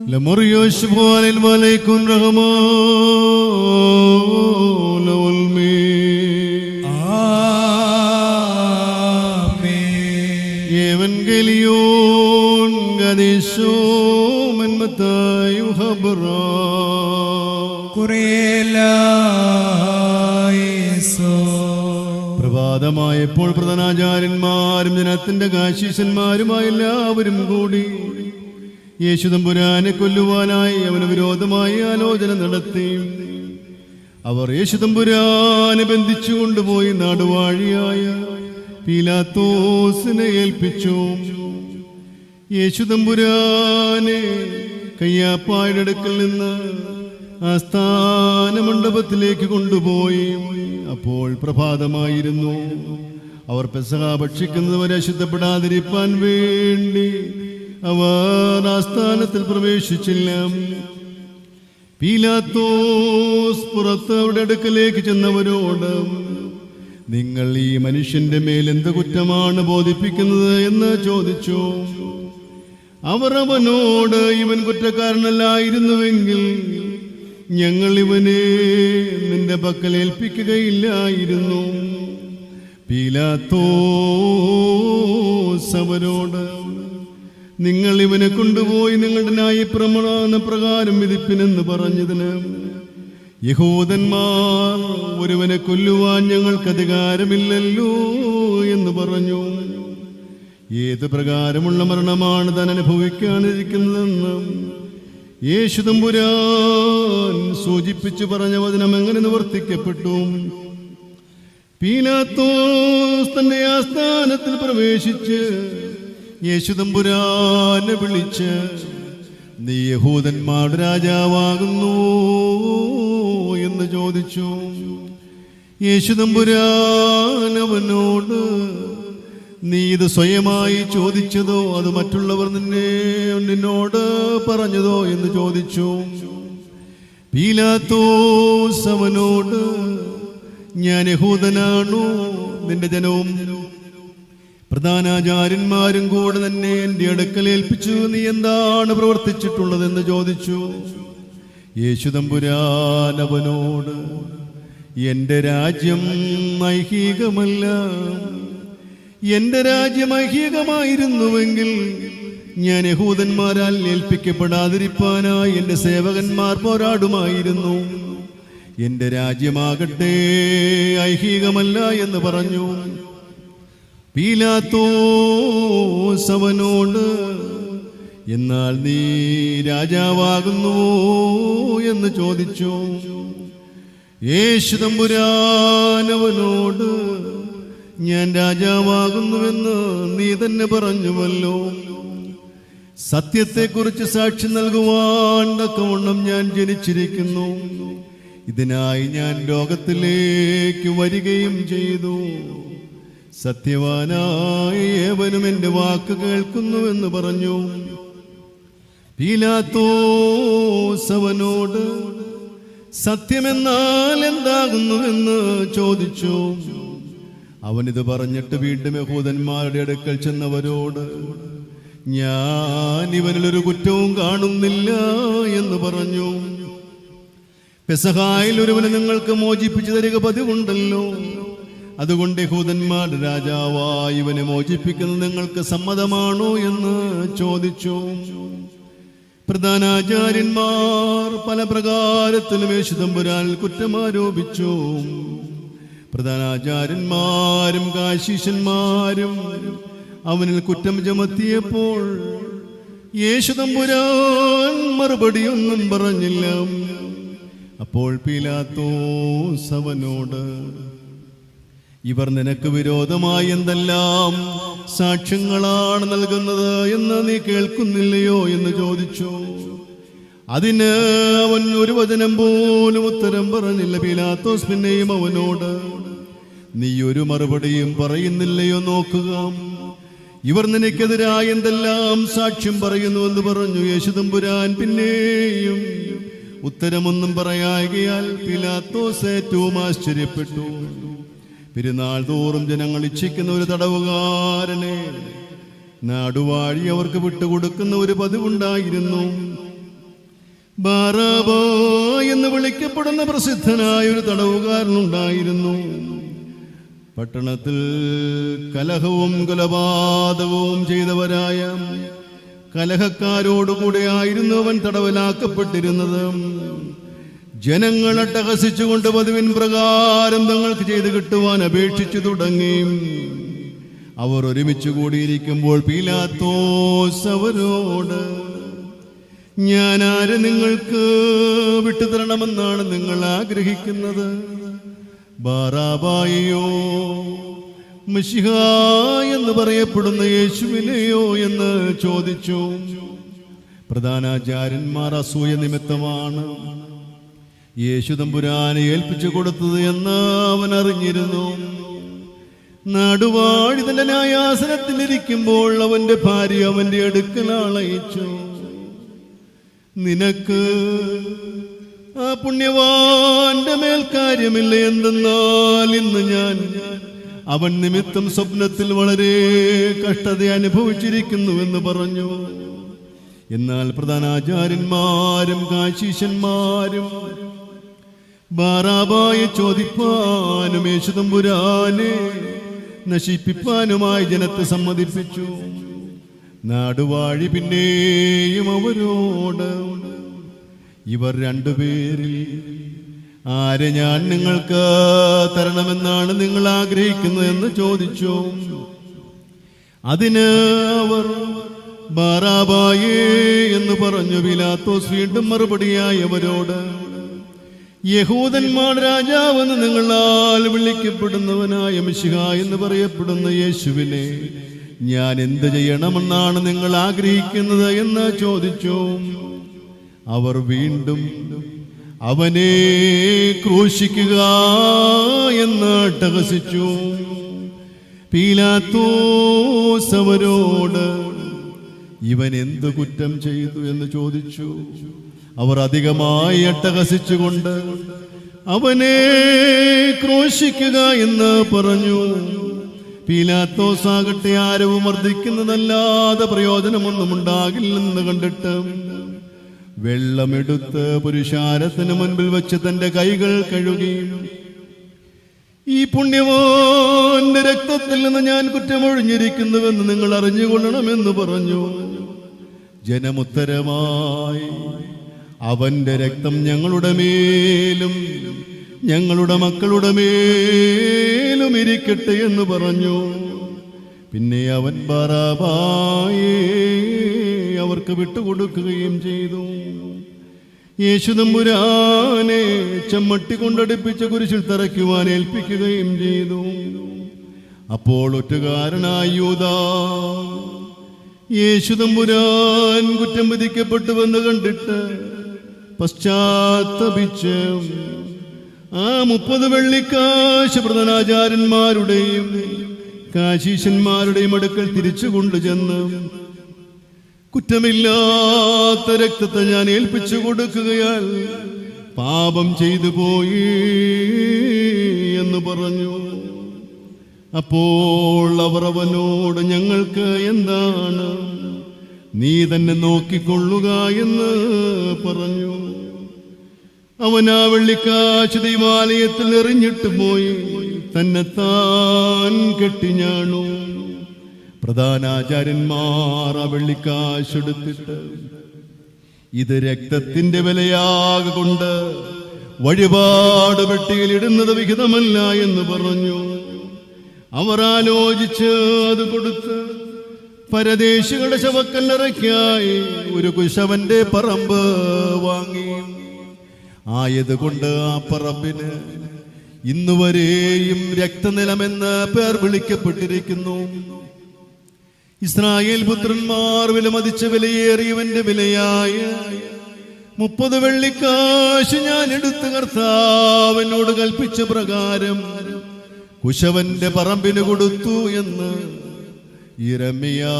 لمر يشبه الملك الرحمن والمين آمين. Evangelion gadisho men matai uhabra കുറേലായിസോ. പ്രഭാതമായപ്പോൾ പ്രധാനാചാര്യന്മാരും ജനത്തിന്റെ കാശീശന്മാരുമായ എല്ലാവരും കൂടി യേശു തമ്പുരാനെ കൊല്ലുവാനായി അവന് വിരോധമായി ആലോചന നടത്തി. അവർ യേശു തമ്പുരാനെ ബന്ധിച്ചു കൊണ്ടുപോയി നാടുവാഴിയായ പീലാത്തോസിനെ ഏൽപ്പിച്ചു. യേശു തമ്പുരാനെ കയ്യാപ്പായുടെ അടുക്കൽ നിന്ന് ആസ്ഥാന മണ്ഡപത്തിലേക്ക് കൊണ്ടുപോയി. അപ്പോൾ പ്രഭാതമായിരുന്നു. അവർ പെസഹ ഭക്ഷിക്കുന്നവരെ അശുദ്ധപ്പെടാതിരിക്കാൻ വേണ്ടി അവർ ആസ്ഥാനത്തിൽ പ്രവേശിച്ചില്ല. പീലാത്തോസ് പുറത്ത് അവരുടെ അടുക്കലേക്ക് ചെന്നവരോട്, നിങ്ങൾ ഈ മനുഷ്യന്റെ മേൽ എന്ത് കുറ്റമാണ് ബോധിപ്പിക്കുന്നത് എന്ന് ചോദിച്ചു. അവർ അവനോട്, ഇവൻ കുറ്റക്കാരനല്ലായിരുന്നുവെങ്കിൽ ഞങ്ങൾ ഇവനെ നിന്റെ പക്കൽ ഏൽപ്പിക്കുകയില്ലായിരുന്നു. പീലാത്തോസ് അവരോട്, നിങ്ങൾ ഇവനെ കൊണ്ടുപോയി നിങ്ങളുടെ ന്യായപ്രമാണ പ്രകാരം വിധിപ്പിനെന്ന് പറഞ്ഞതിന് യഹൂദന്മാർ ഒരുവനെ കൊല്ലുവാൻ ഞങ്ങൾക്ക് അധികാരമില്ലല്ലോ എന്ന് പറഞ്ഞു. ഏത് പ്രകാരമുള്ള മരണമാണ് താൻ അനുഭവിക്കാനിരിക്കുന്നതെന്ന് യേശു തമ്പുരാൻ സൂചിപ്പിച്ചു പറഞ്ഞ വചനം എങ്ങനെ നിവർത്തിക്കപ്പെട്ടു. പീലാത്തോസ് തന്റെ ആസ്ഥാനത്തിൽ പ്രവേശിച്ച് യേശു തമ്പുരാനെ വിളിച്ച്, നീ യഹൂദന്മാരുടെ രാജാവാകുന്നു എന്ന് ചോദിച്ചു. യേശു തമ്പുരാൻ അവനോട്, നീ ഇത് സ്വയമായി ചോദിച്ചതോ അത് മറ്റുള്ളവർ നിന്നോട് പറഞ്ഞതോ എന്ന് ചോദിച്ചു. പീലാത്തോസ് അവനോട്, ഞാൻ യഹൂദനാണോ? നിന്റെ ജനവും പ്രധാനാചാര്യന്മാരും കൂടെ തന്നെ എന്റെ അടുക്കൽ ഏൽപ്പിച്ചു. നീ എന്താണ് പ്രവർത്തിച്ചിട്ടുള്ളതെന്ന് ചോദിച്ചു. യേശു തമ്പുരാൻ അവനോട്, എന്റെ രാജ്യം ഐഹികമല്ല. എന്റെ രാജ്യം ഐഹികമായിരുന്നുവെങ്കിൽ ഞാൻ യഹൂദന്മാരാൽ ഏൽപ്പിക്കപ്പെടാതിരിക്കാനായി എന്റെ സേവകന്മാർ പോരാടുമായിരുന്നു. എന്റെ രാജ്യമാകട്ടെ ഐഹികമല്ല എന്ന് പറഞ്ഞു. പീലാത്തോസ് അവനോട്, എന്നാൽ നീ രാജാവാകുന്നുവോ എന്ന് ചോദിച്ചു. യേശു തമ്പുരാൻ അവനോട്, ഞാൻ രാജാവാകുന്നുവെന്ന് നീ തന്നെ പറഞ്ഞുവല്ലോ. സത്യത്തെക്കുറിച്ച് സാക്ഷി നൽകുവാൻ തക്കവണ്ണം ഞാൻ ജനിച്ചിരിക്കുന്നു. ഇതിനായി ഞാൻ ലോകത്തിലേക്ക് വരികയും ചെയ്തു. സത്യവാനായ ഏവനും എന്റെ വാക്ക് കേൾക്കുന്നുവെന്ന് പറഞ്ഞു. പീലാത്തോസ് അവനോട്, സത്യമെന്നാൽ എന്താകുന്നുവെന്ന് ചോദിച്ചു. അവനിത് പറഞ്ഞിട്ട് വീണ്ടും യഹൂദന്മാരുടെ അടുക്കൽ ചെന്നവരോട്, ഞാൻ ഇവനിലൊരു കുറ്റവും കാണുന്നില്ല എന്ന് പറഞ്ഞു. പെസഹായിൽ ഒരുവനെ നിങ്ങൾക്ക് മോചിപ്പിച്ചു തരിക പതിവുണ്ടല്ലോ. അതുകൊണ്ട് യഹൂദന്മാരുടെ രാജാവായി ഇവനെ മോചിപ്പിക്കുന്നത് നിങ്ങൾക്ക് സമ്മതമാണോ എന്ന് ചോദിച്ചു. പ്രധാനാചാര്യന്മാർ പല പ്രകാരത്തിലും യേശു തമ്പുരാനിൽ കുറ്റമാരോപിച്ചു. പ്രധാനാചാര്യന്മാരും കാശീശന്മാരും അവനിൽ കുറ്റം ചുമത്തിയപ്പോൾ യേശു തമ്പുരാൻ മറുപടിയൊന്നും പറഞ്ഞില്ല. അപ്പോൾ പീലാത്തോസ് അവനോട്, ഇവർ നിനക്ക് വിരോധമായി എന്തെല്ലാം സാക്ഷ്യങ്ങളാണ് നൽകുന്നത് എന്ന് നീ കേൾക്കുന്നില്ലയോ എന്ന് ചോദിച്ചു. അതിന് അവൻ ഒരു വചനം പോലും ഉത്തരം പറഞ്ഞില്ല. പീലാത്തോസ് പിന്നെയും അവനോട്, നീ ഒരു മറുപടിയും പറയുന്നില്ലയോ? നോക്കുക, ഇവർ നിനക്കെതിരായി എന്തെല്ലാം സാക്ഷ്യം പറയുന്നുവെന്ന് പറഞ്ഞു. യേശു തമ്പുരാൻ പിന്നെയും ഉത്തരമൊന്നും പറയായകയാൽ പീലാത്തോസ് ഏറ്റവും ആശ്ചര്യപ്പെട്ടു. പെരുന്നാൾ തോറും ജനങ്ങൾ ഇച്ഛിക്കുന്ന ഒരു തടവുകാരനെ നാടുവാഴി അവർക്ക് വിട്ടുകൊടുക്കുന്ന ഒരു പതിവുണ്ടായിരുന്നു. ബാറാബ എന്ന് വിളിക്കപ്പെടുന്ന പ്രസിദ്ധനായ ഒരു തടവുകാരനുണ്ടായിരുന്നു. പട്ടണത്തിൽ കലഹവും കൊലപാതകവും ചെയ്തവരായ കലഹക്കാരോടുകൂടെയായിരുന്നു അവൻ തടവിലാക്കപ്പെട്ടിരുന്നത്. ജനങ്ങൾ അട്ടഹസിച്ചുകൊണ്ട് പതിവിൻ പ്രകാരം തങ്ങൾക്ക് ചെയ്ത് കിട്ടുവാൻ അപേക്ഷിച്ചു തുടങ്ങി. അവർ ഒരുമിച്ച് കൂടിയിരിക്കുമ്പോൾ പീലാത്തോസ് അവരോട്, ഞാൻ ആരെ നിങ്ങൾക്ക് വിട്ടുതരണമെന്നാണ് നിങ്ങൾ ആഗ്രഹിക്കുന്നത്? ബാറാബായെയോ മിശിഹ എന്ന് പറയപ്പെടുന്ന യേശുവിനെയോ എന്ന് ചോദിച്ചു. പ്രധാനാചാര്യന്മാർ അസൂയ നിമിത്തമാണ് യേശു തമ്പുരാനെ ഏൽപ്പിച്ചു കൊടുത്തത് എന്ന് അവൻ അറിഞ്ഞിരുന്നു. നാടുവാഴി തന്റെ ന്യായാസനത്തിലിരിക്കുമ്പോൾ അവന്റെ ഭാര്യ അവന്റെ അടുക്കൽ ആളയച്ചു. നിനക്ക് ആ പുണ്യവാന്റെ മേൽ കാര്യമില്ല, എന്തെന്നാൽ ഇന്ന് ഞാൻ അവൻ നിമിത്തം സ്വപ്നത്തിൽ വളരെ കഷ്ടത അനുഭവിച്ചിരിക്കുന്നു എന്ന് പറഞ്ഞു. എന്നാൽ പ്രധാനാചാര്യന്മാരും കാശീശന്മാരും ബാറാബായെ ചോദിപ്പാനും യേശു തമ്പുരാനെ നശിപ്പിപ്പാനുമായി ജനത്തെ സമ്മതിപ്പിച്ചു. നാടുവാഴി പിന്നെയും അവരോട്, ഇവർ രണ്ടുപേരിൽ ആരെ ഞാൻ നിങ്ങൾക്ക് തരണമെന്നാണ് നിങ്ങൾ ആഗ്രഹിക്കുന്നത് എന്ന് ചോദിച്ചു. അതിന് അവർ ബാറാബായേ എന്ന് പറഞ്ഞു. പീലാത്തോസ് വീണ്ടും മറുപടിയായി അവരോട്, യഹൂദന്മാർ രാജാവെന്ന് നിങ്ങളാൽ വിളിക്കപ്പെടുന്നവനായ മിശിഹ എന്ന് പറയപ്പെടുന്ന യേശുവിനെ ഞാൻ എന്ത് ചെയ്യണമെന്നാണ് നിങ്ങൾ ആഗ്രഹിക്കുന്നത് എന്ന് ചോദിച്ചു. അവർ വീണ്ടും അവനെ ക്രൂശിക്കുക എന്ന് അട്ടഹസിച്ചു. പീലാത്തോസ് അവരോട്, ഇവൻ എന്ത് കുറ്റം ചെയ്തു എന്ന് ചോദിച്ചു. അവർ അധികമായി അട്ടഹസിച്ചുകൊണ്ട് അവനെ ക്രൂശിക്കുക എന്ന് പറഞ്ഞു. പീലാത്തോസ് ആകട്ടെ ആരവും മർദ്ദിക്കുന്നതല്ലാതെ പ്രയോജനമൊന്നും ഉണ്ടാകില്ലെന്ന് കണ്ടിട്ട് വെള്ളമെടുത്ത് പുരുഷാരത്തിന് മുൻപിൽ വെച്ച് തന്റെ കൈകൾ കഴുകി, ഈ പുണ്യവാന്റെ രക്തത്തിൽ നിന്ന് ഞാൻ കുറ്റമൊഴിഞ്ഞിരിക്കുന്നുവെന്ന് നിങ്ങൾ അറിഞ്ഞുകൊള്ളണമെന്ന് പറഞ്ഞു. ജനമുത്തരമായി, അവന്റെ രക്തം ഞങ്ങളുടെ മേലും ഞങ്ങളുടെ മക്കളുടെ മേലും ഇരിക്കട്ടെ എന്ന് പറഞ്ഞു. പിന്നെ അവൻ ബാറാബായെ അവർക്ക് വിട്ടുകൊടുക്കുകയും ചെയ്തു. യേശു തമ്പുരാനെ ചമ്മട്ടി കൊണ്ടടുപ്പിച്ച കുരിശിൽ തറയ്ക്കുവാൻ ഏൽപ്പിക്കുകയും ചെയ്തു. അപ്പോൾ ഒറ്റുകാരനായ യൂദാ യേശു തമ്പുരാൻ കുറ്റം വിധിക്കപ്പെട്ടുവെന്ന് കണ്ടിട്ട് പശ്ചാത്തപിച്ച് ആ 30 വെള്ളിക്കാശ് പ്രധാനാചാര്യന്മാരുടെയും കാശീശന്മാരുടെയും അടുക്കൽ തിരിച്ചു കൊണ്ടുചെന്ന്, കുറ്റമില്ലാത്ത രക്തത്തെ ഞാൻ ഏൽപ്പിച്ചു കൊടുക്കുകയാൽ പാപം ചെയ്തു പോയി എന്ന് പറഞ്ഞു. അപ്പോൾ അവർ അവനോട്, ഞങ്ങൾക്ക് എന്താണ്, നീ തന്നെ നോക്കിക്കൊള്ളുക എന്ന് പറഞ്ഞു. അവൻ ആ വെള്ളിക്കാശ് ദൈവാലയത്തിൽ എറിഞ്ഞിട്ട് പോയി തന്നെത്താൻ കെട്ടിഞ്ഞാണു. പ്രധാനാചാര്യന്മാർ ആ വെള്ളിക്കാശ് എടുത്തിട്ട്, ഇത് രക്തത്തിന്റെ വിലയാകൊണ്ട് വഴിപാട് പെട്ടിയിലിടുന്നത് വിഹിതമല്ല എന്ന് പറഞ്ഞു. അവർ ആലോചിച്ച് അത് കൊടുത്ത് പരദേശികളുടെ ശവക്കല്ലറയ്ക്കായി ഒരു കുശവന്റെ പറമ്പ് വാങ്ങി. ആയതുകൊണ്ട് ആ പറമ്പിന് ഇന്നുവരെയും രക്തനിലമെന്ന് പേർ വിളിക്കപ്പെട്ടിരിക്കുന്നു. ഇസ്രായേൽ പുത്രന്മാർ വിലമതിച്ച വിലയേറിയവന്റെ വിലയായ 30 വെള്ളിക്കാശ് ഞാൻ എടുത്ത് കർത്താവിനോട് കൽപ്പിച്ച പ്രകാരം കുശവന്റെ പറമ്പിന് കൊടുത്തു എന്ന് യിരെമ്യാ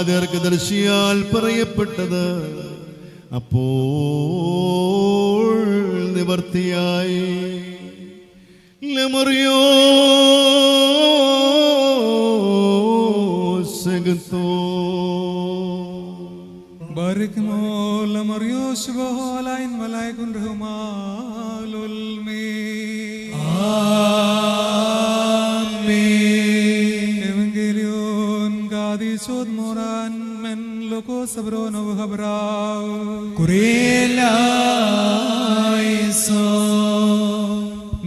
ദീർഘദർശിയാൽ പറയപ്പെട്ടത് അപ്പോൾ നിവർത്തിയായി. ലമറിയോ Barikmo la Mariosu Shboholain Malaikun Rumalulmi. Amen. Evangelion Gadi Sod Moran Men Loko Sabron of Habrao. Kurelaiso.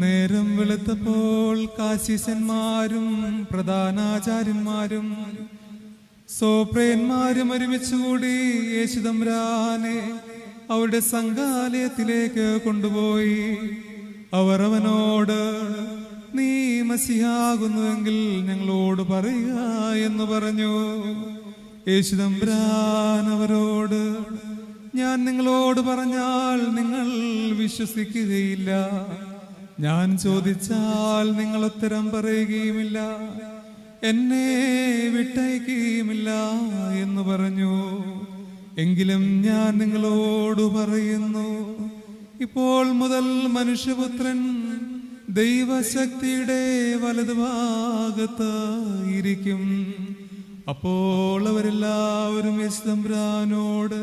നേരം വെളുത്തപ്പോൾ കാശിസന്മാരും പ്രധാനാചാര്യന്മാരും സോപ്രയന്മാരും ഒരുമിച്ചുകൂടി യേശുതമ്പുരാനെ അവരുടെ സംഘാലയത്തിലേക്ക് കൊണ്ടുപോയി. അവർ അവനോട്, നീ മസിഹാകുന്നുവെങ്കിൽ ഞങ്ങളോട് പറയുക എന്ന് പറഞ്ഞു. യേശുതമ്പുരാൻ അവരോട്, ഞാൻ നിങ്ങളോട് പറഞ്ഞാൽ നിങ്ങൾ വിശ്വസിക്കുകയില്ല, ഞാൻ ചോദിച്ചാൽ നിങ്ങൾ ഉത്തരം പറയുകയുമില്ല, എന്നെ വിട്ടയക്കുകയുമില്ല എന്ന് പറഞ്ഞു. എങ്കിലും ഞാൻ നിങ്ങളോട് പറയുന്നു, ഇപ്പോൾ മുതൽ മനുഷ്യപുത്രൻ ദൈവശക്തിയുടെ വലതുഭാഗത്ത് ഇരിക്കും. അപ്പോൾ അവരെല്ലാവരും യേശുതമ്പുരാനോട്,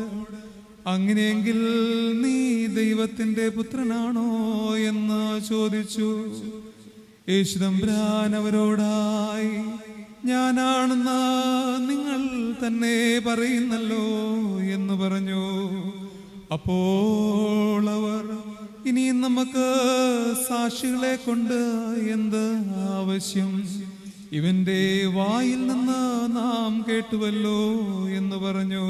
അങ്ങനെയെങ്കിൽ നീ ദൈവത്തിന്റെ പുത്രനാണോ എന്ന് ചോദിച്ചു. യേശുതമ്പുരാൻ അവരോടായി, ഞാനാണെന്ന് നിങ്ങൾ തന്നെ പറയുന്നല്ലോ എന്ന് പറഞ്ഞു. അപ്പോൾ അവർ, ഇനിയും നമുക്ക് സാക്ഷികളെ കൊണ്ട് എന്ത് ആവശ്യം? ഇവന്റെ വായിൽ നിന്ന് നാം കേട്ടുവല്ലോ എന്ന് പറഞ്ഞു.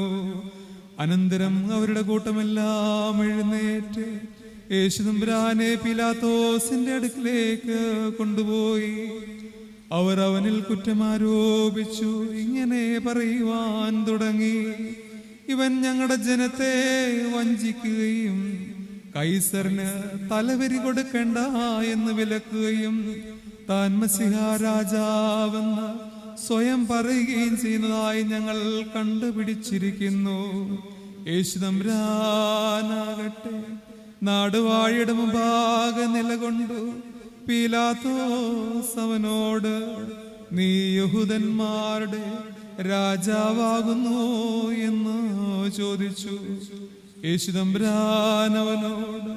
അനന്തരം അവരുടെ കൂട്ടമെല്ലാം എഴുന്നേറ്റ് യേശുതമ്പുരാനെ പീലാത്തോസിന്റെ അടുക്കിലേക്ക് കൊണ്ടുപോയി. അവർ അവനിൽ കുറ്റമാരോപിച്ചു ഇങ്ങനെ പറയുവാൻ തുടങ്ങി, ഇവൻ ഞങ്ങളുടെ ജനത്തെ വഞ്ചിക്കുകയും കൈസറിന് തലവരി കൊടുക്കണ്ട എന്ന് വിലക്കുകയും താൻ മസിഹാ രാജാവെന്ന് സ്വയം പറയുകയും ചെയ്യുന്നതായി ഞങ്ങൾ കണ്ടുപിടിച്ചിരിക്കുന്നു. യേശുതമ്പുരാനാകട്ടെ നാടുവാഴിയുടെ മുമ്പാകെ നിലകൊണ്ടു പീലാത്തോസ് അവനോട്, നീ യഹൂദന്മാരുടെ രാജാവാകുന്നു എന്ന് ചോദിച്ചു. യേശുതമ്പുരാൻ അവനോട്,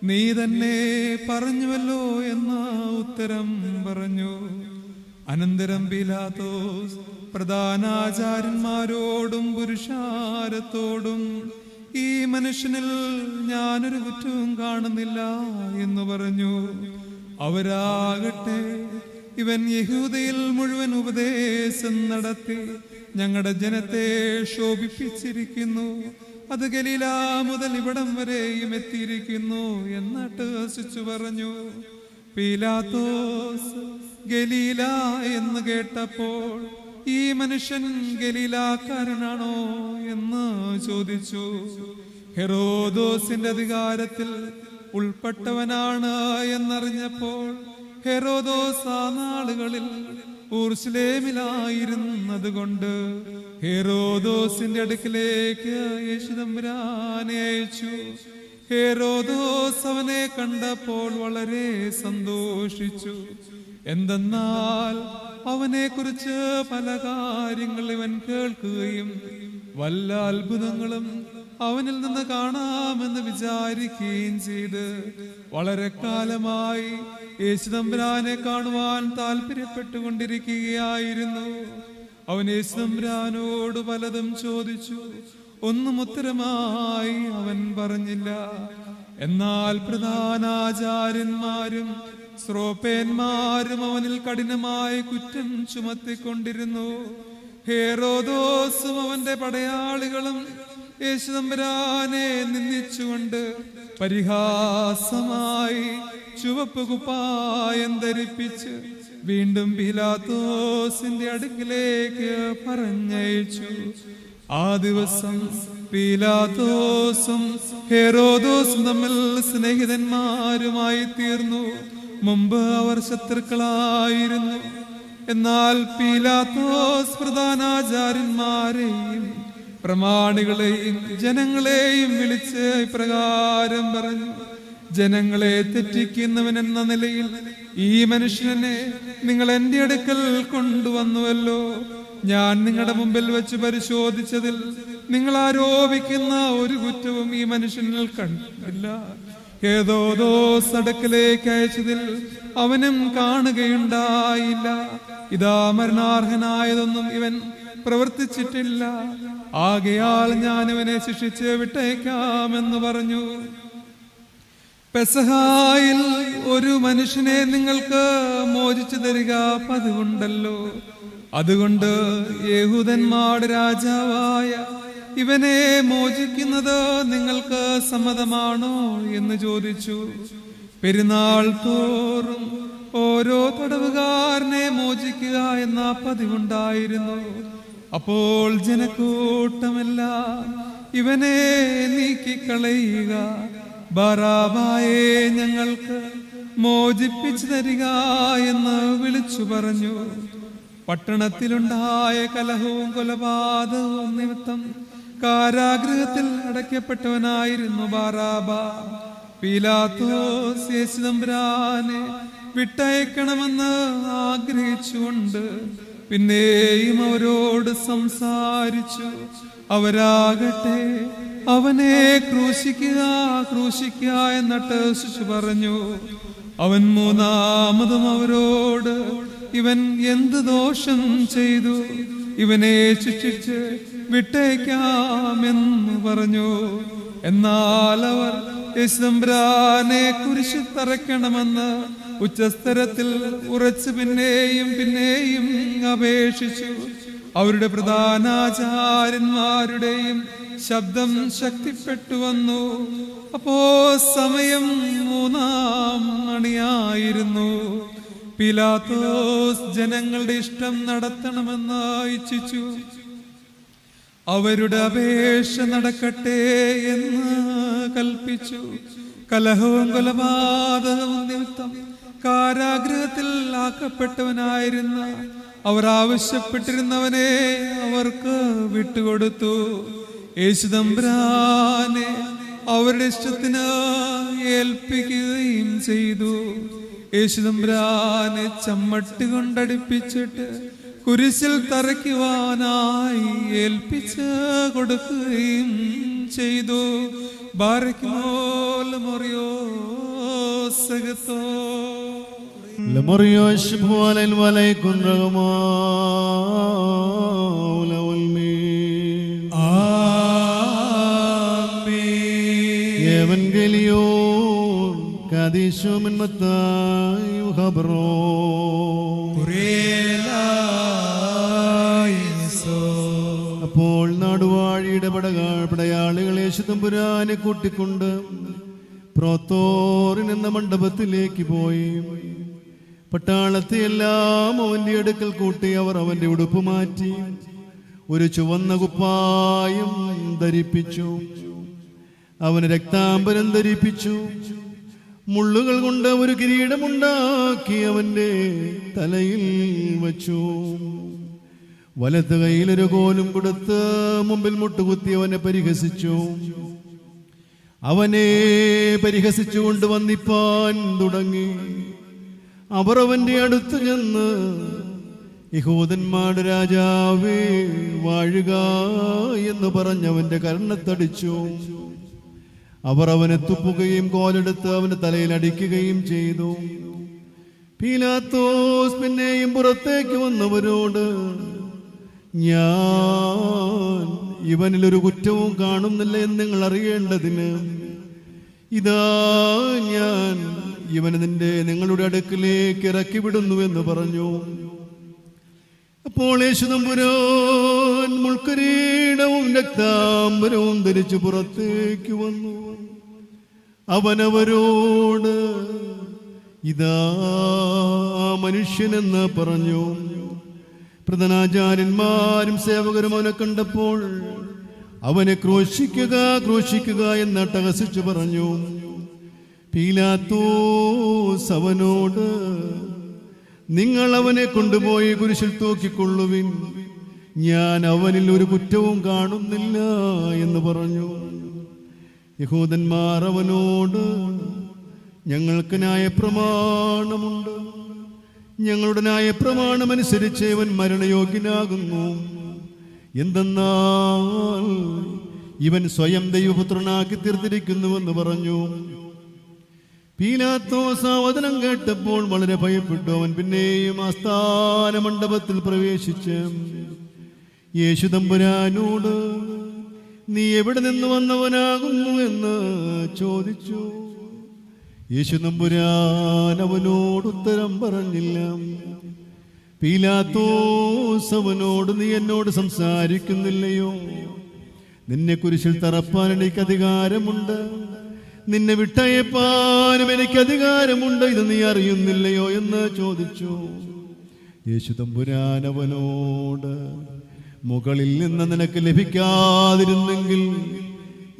നീ തന്നെ പറഞ്ഞുവല്ലോ എന്ന ഉത്തരം പറഞ്ഞു. അനന്തരം പീലാത്തോസ് പ്രധാനാചാര്യന്മാരോടും പുരുഷാരത്തോടും, ഈ മനുഷ്യനിൽ ഞാനൊരു കുറ്റവും കാണുന്നില്ല എന്ന് പറഞ്ഞു. അവരാകട്ടെ, ഇവൻ യഹൂദയിൽ മുഴുവൻ ഉപദേശം നടത്തി ഞങ്ങളുടെ ജനത്തെ ശോഭിപ്പിച്ചിരിക്കുന്നു, അത് ഗലീല മുതൽ ഇവിടം വരെയും എത്തിയിരിക്കുന്നു എന്നിട്ട് ഹസിച്ചു പറഞ്ഞു. പീലാത്തോസ് ഗലീല എന്ന് കേട്ടപ്പോൾ, ഈ മനുഷ്യൻ ഗലീലാക്കാരനാണോ എന്ന് ചോദിച്ചു. ഹെറോദോസിന്റെ അധികാരത്തിൽ ഉൾപ്പെട്ടവനാണ് എന്നറിഞ്ഞപ്പോൾ ഹെറോദോസ് ആ നാളുകളിൽ ഊർശ്ലേമിലായിരുന്നത് കൊണ്ട് ഹെറോദോസിന്റെ അടുക്കിലേക്ക് യേശുതമ്പുരാനെ അയച്ചു. ഹെറോദോസ് അവനെ കണ്ടപ്പോൾ വളരെ സന്തോഷിച്ചു. എന്തെന്നാൽ അവനെ കുറിച്ച് പല കാര്യങ്ങൾ ഇവൻ കേൾക്കുകയും വല്ല അത്ഭുതങ്ങളും അവനിൽ നിന്ന് കാണാമെന്ന് വിചാരിക്കുകയും ചെയ്ത് വളരെ കാലമായി യേശുതമ്പുരാനെ കാണുവാൻ താല്പര്യപ്പെട്ടുകൊണ്ടിരിക്കുകയായിരുന്നു. അവൻ യേശുതമ്പുരാനോട് പലതും ചോദിച്ചു, ഒന്നും ഉത്തരമായി അവൻ പറഞ്ഞില്ല. എന്നാൽ പ്രധാനാചാര്യന്മാരും ശ്രോപ്പേന്മാരും അവനിൽ കഠിനമായ കുറ്റം ചുമത്തിക്കൊണ്ടിരുന്നു. ഹെറോദോസും അവന്റെ പടയാളികളും യേശുതമ്പുരാനെ നിന്ദിച്ചുകൊണ്ട് പരിഹാസമായി ചുവപ്പ് കുപ്പായം ധരിപ്പിച്ച് വീണ്ടും പീലാത്തോസിന്റെ അടുക്കിലേക്ക് പറഞ്ഞയച്ചു. ആ ദിവസം പീലാത്തോസും ഹെറോദോസും തമ്മിൽ സ്നേഹിതന്മാരുമായി തീർന്നു. മുമ്പ് അവർ ശത്രുക്കളായിരുന്നു. എന്നാൽ പീലാത്തോസ് പ്രധാനാചാര്യന്മാരെയും പ്രമാണികളെയും ജനങ്ങളെയും വിളിച്ച് ഇപ്രകാരം പറഞ്ഞു, ജനങ്ങളെ തെറ്റിക്കുന്നവൻ എന്ന നിലയിൽ ഈ മനുഷ്യനെ നിങ്ങൾ എന്റെ അടുക്കൽ കൊണ്ടുവന്നുവല്ലോ. ഞാൻ നിങ്ങളുടെ മുമ്പിൽ വെച്ച് പരിശോധിച്ചതിൽ നിങ്ങൾ ആരോപിക്കുന്ന ഒരു കുറ്റവും ഈ മനുഷ്യനിൽ കണ്ടില്ല. ഹേരോദോസ് അടുക്കലേക്ക് അയച്ചതിൽ അവനും കാണുകയുണ്ടായില്ല. ഇതാ മരണാർഹനായതൊന്നും ഇവൻ പ്രവർത്തിച്ചിട്ടില്ല. ആകയാൽ ഞാൻ ഇവനെ ശിക്ഷിച്ച് വിട്ടേക്കാമെന്ന് പറഞ്ഞു. പെസഹായിൽ ഒരു മനുഷ്യനെ നിങ്ങൾക്ക് മോചിച്ചു തരിക പതിവുണ്ടല്ലോ. അതുകൊണ്ട് യഹൂദന്മാരുടെ രാജാവായ ഇവനെ മോചിക്കുന്നത് നിങ്ങൾക്ക് സമ്മതമാണോ എന്ന് ചോദിച്ചു. പെരുന്നാൾ തോറും ഓരോ തടവുകാരനെ മോചിക്കുക എന്ന പതിവുണ്ടായിരുന്നു. അപ്പോൾ ജനക്കൂട്ടമെല്ലാം ഇവനെ നീക്കിക്കളയുക, ബറാബായെ ഞങ്ങൾക്ക് മോചിപ്പിച്ചു തരിക എന്ന് വിളിച്ചു പറഞ്ഞു. പട്ടണത്തിലുണ്ടായ കലഹവും കൊലപാതകവും നിമിത്തം കാരാഗൃഹത്തിൽ അടയ്ക്കപ്പെട്ടവനായിരുന്നു ബറാബ. പീലാത്തോസ് യേശുതമ്പുരാനെ വിട്ടയക്കണമെന്ന് ആഗ്രഹിച്ചുകൊണ്ട് പിന്നെയും അവരോട് സംസാരിച്ചു. അവരാകട്ടെ അവനെ ക്രൂശിക്കുക ക്രൂശിക്കുക എന്നിട്ട് ശിശു പറഞ്ഞു. അവൻ മൂന്നാമതും അവരോട് ഇവൻ എന്ത് ദോഷം ചെയ്തു, ഇവനെ ശിക്ഷിച്ച് വിട്ടേക്കാമെന്ന് പറഞ്ഞു. എന്നാൽ അവർ യേശുതമ്പുരാനെ കുരിശിൽ തറയ്ക്കണമെന്ന് ഉച്ചസ്ഥലത്തിൽ ഉറച്ചു പിന്നെയും പിന്നെയും അപേക്ഷിച്ചു. അവരുടെ പ്രധാനാചാര്യന്മാരുടെയും ശബ്ദം ശക്തിപ്പെട്ടു വന്നു. അപ്പോ സമയം 3-ാം മണിയായിരുന്നു. പീലാത്തോസ് ജനങ്ങളുടെ ഇഷ്ടം നടത്തണമെന്ന് ഇച്ഛിച്ചു. അവരുടെ അപേക്ഷ നടക്കട്ടെ എന്ന് കൽപ്പിച്ചു. കലഹവും കൊലപാതകവും നിമിത്തം കാരാഗൃഹത്തിൽ ആക്കപ്പെട്ടവനായിരുന്ന അവർ ആവശ്യപ്പെട്ടിരുന്നവനെ അവർക്ക് വിട്ടുകൊടുത്തു. യേശുതമ്പുരാനെ അവരുടെ ഇഷ്ടത്തിന് ഏൽപ്പിക്കുകയും ചെയ്തു. യേശുതമ്പുരാനെ ചമ്മട്ടി കൊണ്ടടിപ്പിച്ചിട്ട് കുരിശിൽ തറയ്ക്കുവാനായി ഏൽപ്പിച്ച് കൊടുക്കുകയും ചെയ്തു. ബാരക്കുമോൽ മൊറിയോസകത്തോ لمريوش بوال الوليكن رغماء والمين آمين. Evangelion كاديشو من متى وخبرون അപ്പോൾ നാടുവാഴിയുടെ പടയാളികൾ യേശുതമ്പുരാനെ കൂട്ടിക്കൊണ്ട് പ്രോത്തോറിൻ എന്ന മണ്ഡപത്തിലേക്ക് പോയി. പട്ടാളത്തെ എല്ലാം അവന്റെ അടുക്കൽ കൂട്ടി അവർ അവന്റെ ഉടുപ്പ് മാറ്റി ഒരു ചുവന്ന കുപ്പായം ധരിപ്പിച്ചു. അവന് രക്താംബരം ധരിപ്പിച്ചു. മുള്ളുകൾ കൊണ്ട് ഒരു കിരീടമുണ്ടാക്കി അവന്റെ തലയിൽ വച്ചു. വലത്ത് കൈയിലൊരു കോലും കൊടുത്ത് മുമ്പിൽ മുട്ടുകുത്തി അവനെ പരിഹസിച്ചു. അവനെ പരിഹസിച്ചുകൊണ്ട് വന്ദിപ്പാൻ തുടങ്ങി. അവർ അവന്റെ അടുത്ത് ചെന്ന്, യഹൂദന്മാരുടെ രാജാവേ വാഴുക എന്ന് പറഞ്ഞവന്റെ കർണത്തടിച്ചു. അവർ അവനെ തുപ്പുകയും കോലെടുത്ത് അവന്റെ തലയിൽ അടിക്കുകയും ചെയ്തു. പീലാത്തോസ് പിന്നെയും പുറത്തേക്ക് വന്നവരോട്, ഞാൻ ഇവനിലൊരു കുറ്റവും കാണുന്നില്ല എന്ന് നിങ്ങൾ അറിയേണ്ടതിന് ഇതാ ഞാൻ ഇവനെ നിങ്ങളുടെ അടുക്കിലേക്ക് ഇറക്കി വിടുന്നുവെന്ന് പറഞ്ഞു. അപ്പോൾ യേശുതമ്പുരാൻ മുൾക്കിരീടവും രക്താംബരവും ധരിച്ചു പുറത്തേക്ക് വന്നു. അവനവരോട്, ഇതാ മനുഷ്യനെന്ന് പറഞ്ഞു. പ്രധാനാചാര്യന്മാരും സേവകരും അവനെ കണ്ടപ്പോൾ അവനെ ക്രൂശിക്കുക ക്രൂശിക്കുക എന്ന് അട്ടഹസിച്ചു പറഞ്ഞു. പീലാത്തോസ് അവനോട്, നിങ്ങൾ അവനെ കൊണ്ടുപോയി കുരിശിൽ തൂക്കിക്കൊള്ളുവിൻ, ഞാൻ അവനിൽ ഒരു കുറ്റവും കാണുന്നില്ല എന്ന് പറഞ്ഞു. യഹൂദന്മാർ അവനോട്, ഞങ്ങൾക്ക് ന്യായപ്രമാണമുണ്ട്, ഞങ്ങളുടെ ന്യായപ്രമാണമനുസരിച്ച് ഇവൻ മരണയോഗ്യനാകുന്നു. എന്തെന്നാൽ ഇവൻ സ്വയം ദൈവപുത്രനാക്കി തീർത്തിരിക്കുന്നുവെന്ന് പറഞ്ഞു. പീലാത്തോസ് ആ വചനം കേട്ടപ്പോൾ വളരെ ഭയപ്പെട്ടു. അവൻ പിന്നെയും ആസ്ഥാന മണ്ഡപത്തിൽ പ്രവേശിച്ച് യേശു തമ്പുരാനോട് നീ എവിടെ നിന്ന് വന്നവനാകുന്നു എന്ന് ചോദിച്ചു. യേശു തമ്പുരാൻ അവനോട് ഉത്തരം പറഞ്ഞില്ല. പീലാത്തോസ് അവനോട് നീ എന്നോട് സംസാരിക്കുന്നില്ലയോ? നിന്നെ കുരിശിൽ തറപ്പാൻ എനിക്ക് അധികാരമുണ്ട്, നിന്നെ വിട്ടയപ്പാനും എനിക്ക് അധികാരമുണ്ട്, ഇത് നീ അറിയുന്നില്ലയോ എന്ന് ചോദിച്ചു. യേശു തമ്പുരാൻ അവനോട് മുകളിൽ നിന്ന് നിനക്ക് ലഭിക്കാതിരുന്നെങ്കിൽ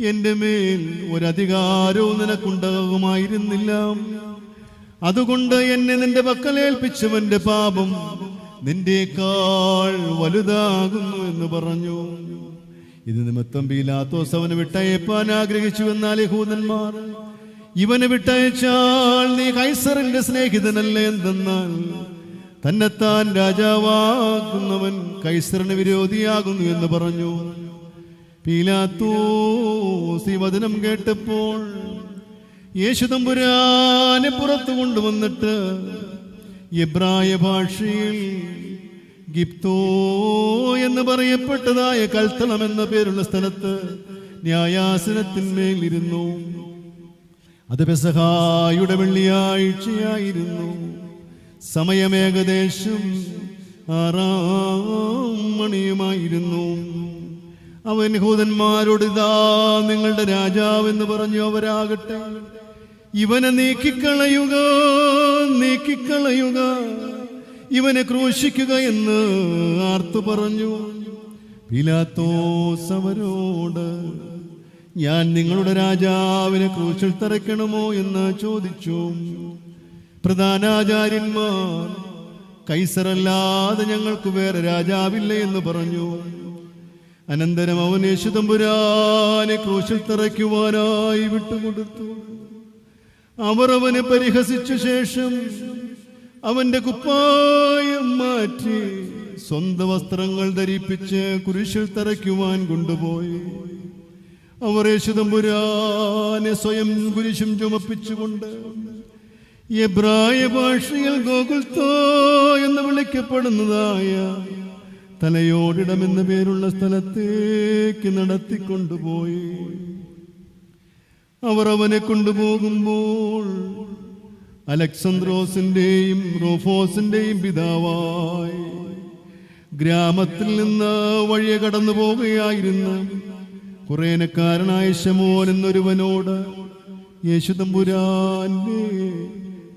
എൻ്റെ മേൽ ഒരധികാരവും നിനക്കുണ്ടാകുമായിരുന്നില്ല. അതുകൊണ്ട് എന്നെ നിന്റെ പക്കലേൽപ്പിച്ചവന്റെ പാപം നിന്റെക്കാൾ വലുതാകുന്നു എന്ന് പറഞ്ഞു. ഇത് നിമിത്തം പീലാത്തോസ് അവനെ വിട്ടയപ്പാൻ ആഗ്രഹിച്ചു. എന്നാൽ യഹൂദന്മാർ ഇവനെ വിട്ടയച്ചാൽ നീ കൈസറിന്റെ സ്നേഹിതനല്ലേ, എന്തെന്നാൽ തന്നെത്താൻ രാജാവാകുന്നവൻ കൈസറിന് വിരോധിയാകുന്നു എന്ന് പറഞ്ഞു. പീലാത്തോസ് ഈ വചനം കേട്ടപ്പോൾ യേശു തമ്പുരാനെ പുറത്തു കൊണ്ടുവന്നിട്ട് എബ്രായ ഭാഷയിൽ ഗിപ്തോ എന്ന് പറയപ്പെട്ടതായ കൽത്തളം എന്ന പേരുള്ള സ്ഥലത്ത് ന്യായാസനത്തിന്മേൽ ഇരുന്നു. അത് പെസഹായുടെ വെള്ളിയാഴ്ചയായിരുന്നു. സമയം ഏകദേശം 6 മണിയുമായിരുന്നു. അവൻ യഹൂദന്മാരോട് ഇതാ നിങ്ങളുടെ രാജാവെന്ന് പറഞ്ഞു. അവരാകട്ടെ ഇവനെ നീക്കിക്കളയുക, നീക്കിക്കളയുക, ഇവനെ ക്രൂശിക്കുക എന്ന് ആർത്തു പറഞ്ഞു. പീലാത്തോസ് അവരോട് ഞാൻ നിങ്ങളുടെ രാജാവിനെ ക്രൂശിൽ തറയ്ക്കണമോ എന്ന് ചോദിച്ചു. പ്രധാനാചാര്യന്മാർ കൈസറല്ലാതെ ഞങ്ങൾക്ക് വേറെ രാജാവില്ല എന്ന് പറഞ്ഞു. അനന്തരം അവൻ യേശു തമ്പുരാനെ ക്രൂശിൽ തറയ്ക്കുവാനായി വിട്ടുകൊടുത്തു. അവർ അവനെ പരിഹസിച്ച ശേഷം അവന്റെ കുപ്പായം മാറ്റി സ്വന്തം വസ്ത്രങ്ങൾ ധരിപ്പിച്ച് കുരിശിൽ തറയ്ക്കുവാൻ കൊണ്ടുപോയി. അവർ യേശു തമ്പുരാനെ സ്വയം കുരിശും ചുമപ്പിച്ചുകൊണ്ട് എബ്രായ ഭാഷയിൽ ഗോകുൽത്താ എന്ന് വിളിക്കപ്പെടുന്നതായ തലയോടിടം എന്ന പേരുള്ള സ്ഥലത്തേക്ക് നടത്തിക്കൊണ്ടുപോയി. അവർ അവനെ കൊണ്ടുപോകുമ്പോൾ അലക്സന്ദ്രോസിന്റെയും റോഫോസിന്റെയും പിതാവായി ഗ്രാമത്തിൽ നിന്ന് വഴിയെ കടന്നു പോവുകയായിരുന്ന കുറേനക്കാരനായ ശമോൻ എന്നൊരുവനോട് യേശു തമ്പുരാന്റെ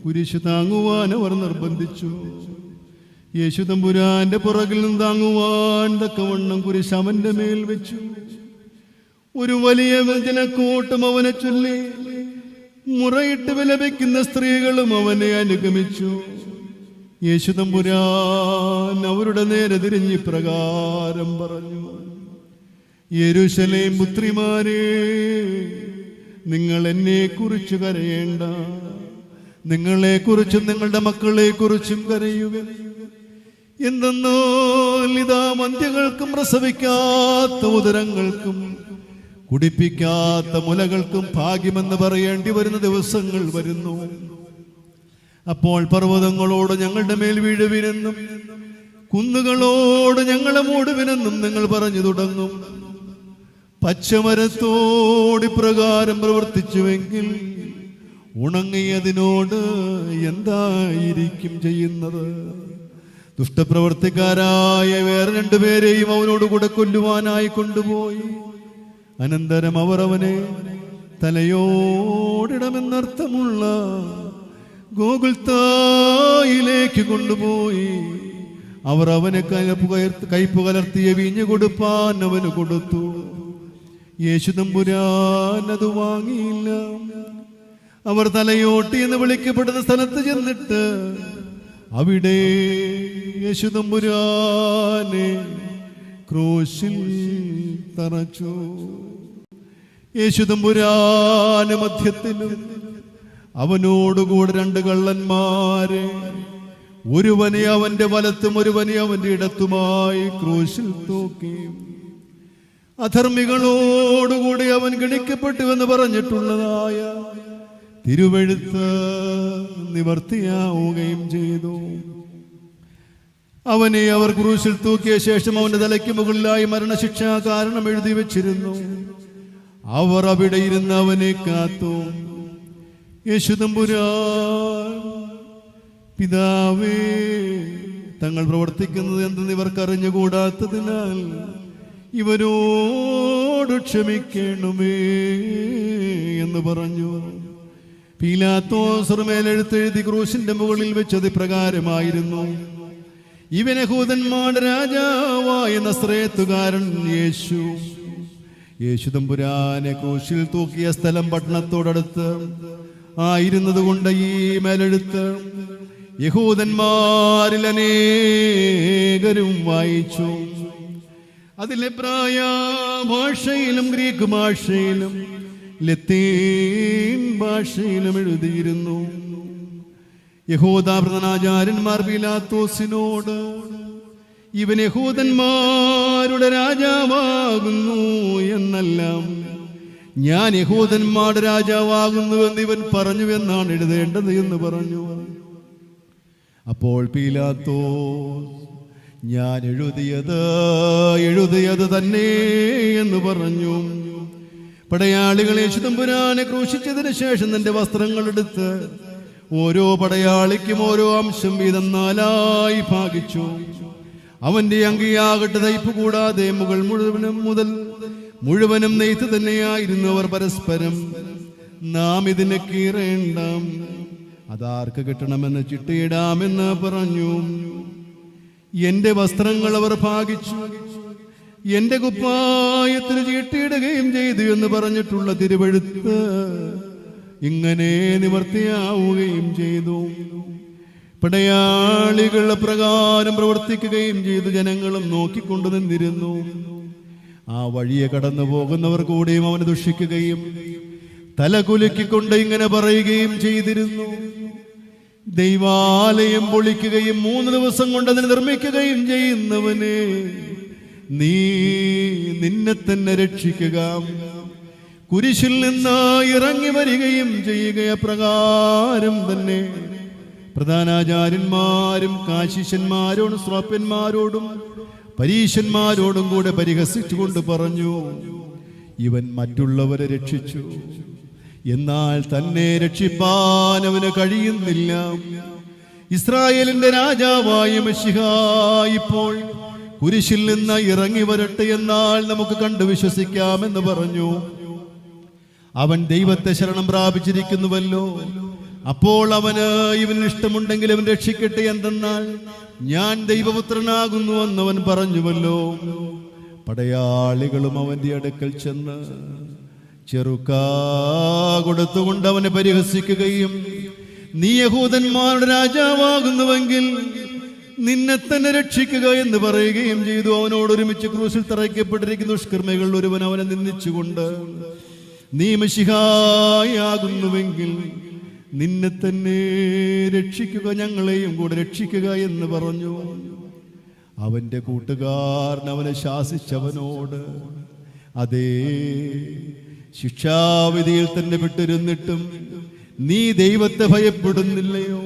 കുരിശ് താങ്ങുവാൻ അവർ നിർബന്ധിച്ചു. യേശു തമ്പുരാന്റെ പുറകിൽ നിന്ന് താങ്ങുവാൻ തക്കവണ്ണം കുരിശ് അവന്റെ മേൽ വെച്ചു. ഒരു വലിയ ജനക്കൂട്ടം അവനെ ചൊല്ലി മുറയിട്ട് വിലപിക്കുന്ന സ്ത്രീകളും അവനെ അനുഗമിച്ചു. യേശു തമ്പുരാൻ അവരുടെ നേരെ തിരിഞ്ഞ് പ്രകാരം പറഞ്ഞു: യെരൂശലേം പുത്രിമാരേ, നിങ്ങൾ എന്നെ കുറിച്ച് കരയേണ്ട, നിങ്ങളെ കുറിച്ചും നിങ്ങളുടെ മക്കളെ കുറിച്ചും കരയുക. എന്തെന്നാൽ ഇതാ മന്ത്യകൾക്കും പ്രസവിക്കാത്ത ഉദരങ്ങൾക്കും കുടിപ്പിക്കാത്ത മുലകൾക്കും ഭാഗ്യമെന്ന് പറയേണ്ടി വരുന്ന ദിവസങ്ങൾ വരുന്നു. അപ്പോൾ പർവ്വതങ്ങളോട് ഞങ്ങളുടെ മേൽ വീഴുവിനെന്നും കുന്നുകളോട് ഞങ്ങളെ മൂടുവിനെന്നും നിങ്ങൾ പറഞ്ഞു തുടങ്ങും. പച്ചമരത്തോട് ഇപ്രകാരം പ്രവർത്തിച്ചുവെങ്കിൽ ഉണങ്ങിയതിനോട് എന്തായിരിക്കും ചെയ്യുന്നത്? ദുഷ്ടപ്രവർത്തിക്കാരായ വേറെ 2 പേരെയും അവനോട് കൂടെ കൊല്ലുവാനായി കൊണ്ടുപോയി. അനന്തരം അവർ അവനെ തലയോടിടമെന്നർത്ഥമുള്ള ഗോകുൽത്തായിലേക്ക് കൊണ്ടുപോയി. അവർ അവനെ കയ്പ് കലർത്തിയ വീഞ്ഞ് കൊടുപ്പാൻ അവന് കൊടുത്തു. യേശു തമ്പുരാൻ അത് വാങ്ങിയില്ല. അവർ തലയോട്ടി എന്ന് വിളിക്കപ്പെടുന്ന സ്ഥലത്ത് ചെന്നിട്ട് അവിടെ യേശു തമ്പുരാനെ ക്രൂശിൽ തറച്ചു. യേശു തമ്പുരാന് മധ്യത്തിലും അവനോടുകൂടെ 2 കള്ളന്മാരെ ഒരുവനെ അവന്റെ വലത്തും ഒരുവനെ അവന്റെ ഇടത്തുമായി ക്രൂശിൽ തൂക്കി. അധർമ്മികളോടുകൂടി അവൻ ഗണിക്കപ്പെട്ടുവെന്ന് പറഞ്ഞിട്ടുള്ളതായ തിരുവെഴുത്ത് നിവർത്തിയാവുകയും ചെയ്തു. അവനെ അവർ ക്രൂശിൽ തൂക്കിയ ശേഷം അവന്റെ തലയ്ക്ക് മുകളിലായി മരണശിക്ഷ കാരണം എഴുതി വെച്ചിരുന്നു. അവർ അവിടെ ഇരുന്ന് അവനെ കാത്തു. യേശുതമ്പുരാൻ, പിതാവേ, തങ്ങൾ പ്രവർത്തിക്കുന്നത് എന്തെന്ന് ഇവർക്ക് അറിഞ്ഞുകൂടാത്തതിനാൽ ഇവരോട് ക്ഷമിക്കണമേ എന്ന് പറഞ്ഞു. പീലാത്തോസ് മേലെഴുത്തെഴുതി ക്രൂശിന്റെ മുകളിൽ വെച്ചത് പ്രകാരമായിരുന്നു: ഇവൻ യഹൂദന്മാരുടെ രാജാവായ നസ്രേത്തുകാരൻ യേശു. യേശു തമ്പുരാനെ ക്രൂശിൽ തൂക്കിയ സ്ഥലം പട്ടണത്തോടടുത്ത് ആയിരുന്നത് കൊണ്ട് ഈ മേലെഴുത്ത് യഹൂദന്മാരിൽ അനേകരും വായിച്ചു. അതിൽ എബ്രായ ഭാഷയിലും ഗ്രീക്ക് ഭാഷയിലും ലത്തീൻ ഭാഷയിലും എഴുതിയിരുന്നു. യഹൂദ പ്രധാനാചാര്യന്മാർ പീലാത്തോസിനോട്, ഇവൻ യഹൂദന്മാരുടെ രാജാവാകുന്നു എന്നല്ല, ഞാൻ യഹൂദന്മാരുടെ രാജാവാകുന്നു എന്ന് ഇവൻ പറഞ്ഞു എന്നാണ് എഴുതേണ്ടത് എന്ന് പറഞ്ഞു. അപ്പോൾ പീലാത്തോസ്, ഞാൻ എഴുതിയത് തന്നെ എന്ന് പറഞ്ഞു. പടയാളികൾ യേശുതമ്പുരാനെ ക്രൂശിച്ചതിന് ശേഷം തന്റെ വസ്ത്രങ്ങൾ എടുത്ത് ഓരോ പടയാളിക്കും ഓരോ അംശം വീതം 4 ഭാഗിച്ചു. അവന്റെ അങ്കിയാകട്ടെ തയ്പ് കൂടാതെ മുഴുവനും നെയ്ത്ത് തന്നെയായിരുന്നു. അവർ പരസ്പരം, നാം ഇതിനെ കീറേണ്ട, അതാർക്ക് കിട്ടണമെന്ന് ചിട്ടയിടാമെന്ന് പറഞ്ഞു. എന്റെ വസ്ത്രങ്ങൾ അവർ ഭാഗിച്ചു, എന്റെ കുപ്പായത്തിന് ചീട്ടിയിടുകയും ചെയ്തു എന്ന് പറഞ്ഞിട്ടുള്ള തിരുവെഴുത്ത് ഇങ്ങനെ നിവർത്തിയാവുകയും ചെയ്തു. പടയാളികൾ പ്രകാരം പ്രവർത്തിക്കുകയും ചെയ്തു. ജനങ്ങളും നോക്കിക്കൊണ്ടു നിന്നിരുന്നു. ആ വഴിയെ കടന്നു പോകുന്നവർ കൂടിയും അവനെ ദുഷിക്കുകയും തലകുലുക്കിക്കൊണ്ട് ഇങ്ങനെ പറയുകയും ചെയ്തിരുന്നു: ദൈവാലയം പൊളിക്കുകയും 3 ദിവസം കൊണ്ട് അതിനെ നിർമ്മിക്കുകയും ചെയ്യുന്നവനെ, നീ നിന്നെ തന്നെ രക്ഷിക്കുക. കുരിശിൽ നിന്ന് ഇറങ്ങി വരികയും ചെയ്യുക. പ്രകാരം തന്നെ പ്രധാനാചാര്യന്മാരും കാശിശന്മാരോടും ശ്രോപ്യന്മാരോടും പരീശന്മാരോടും കൂടെ പരിഹസിച്ചുകൊണ്ട് പറഞ്ഞു: ഇവൻ മറ്റുള്ളവരെ രക്ഷിച്ചു, എന്നാൽ തന്നെ രക്ഷിപ്പാൻ അവന് കഴിയുന്നില്ല. ഇസ്രായേലിന്റെ രാജാവായ മെശിഹ ഇപ്പോൾ കുരിശിൽ നിന്ന് ഇറങ്ങി വരട്ടെ, എന്നാൽ നമുക്ക് കണ്ടു വിശ്വസിക്കാമെന്ന് പറഞ്ഞു. അവൻ ദൈവത്തെ ശരണം പ്രാപിച്ചിരിക്കുന്നുവല്ലോ. അപ്പോൾ അവന് ഇവന് ഇഷ്ടമുണ്ടെങ്കിൽ അവൻ രക്ഷിക്കട്ടെ, എന്തെന്നാൽ ഞാൻ ദൈവപുത്രനാകുന്നു എന്നവൻ പറഞ്ഞുവല്ലോ. പടയാളികളും അവന്റെ അടുക്കൽ ചെന്ന് ചെറുക്കാ കൊടുത്തുകൊണ്ട് അവനെ പരിഹസിക്കുകയും, നീ യഹൂദന്മാരുടെ രാജാവാകുന്നുവെങ്കിൽ നിന്നെ തന്നെ രക്ഷിക്കുക എന്ന് പറയുകയും ചെയ്തു. അവനോട് ഒരുമിച്ച് ക്രൂശിൽ തറയ്ക്കപ്പെട്ടിരിക്കുന്ന ദുഷ്കർമ്മികൾ ഒരുവൻ അവനെ നിന്ദിച്ചുകൊണ്ട്, നീ മെശിഹായാകുന്നുവെങ്കിൽ നിന്നെ തന്നെ രക്ഷിക്കുക, ഞങ്ങളെയും കൂടെ രക്ഷിക്കുക എന്ന് പറഞ്ഞു. അവന്റെ കൂട്ടുകാരൻ അവനെ ശാസിച്ചവനോട്, അതേ, ശിക്ഷാവിധിയിൽ തന്നെ പെട്ടിരുന്നിട്ടും നീ ദൈവത്തെ ഭയപ്പെടുന്നില്ലയോ?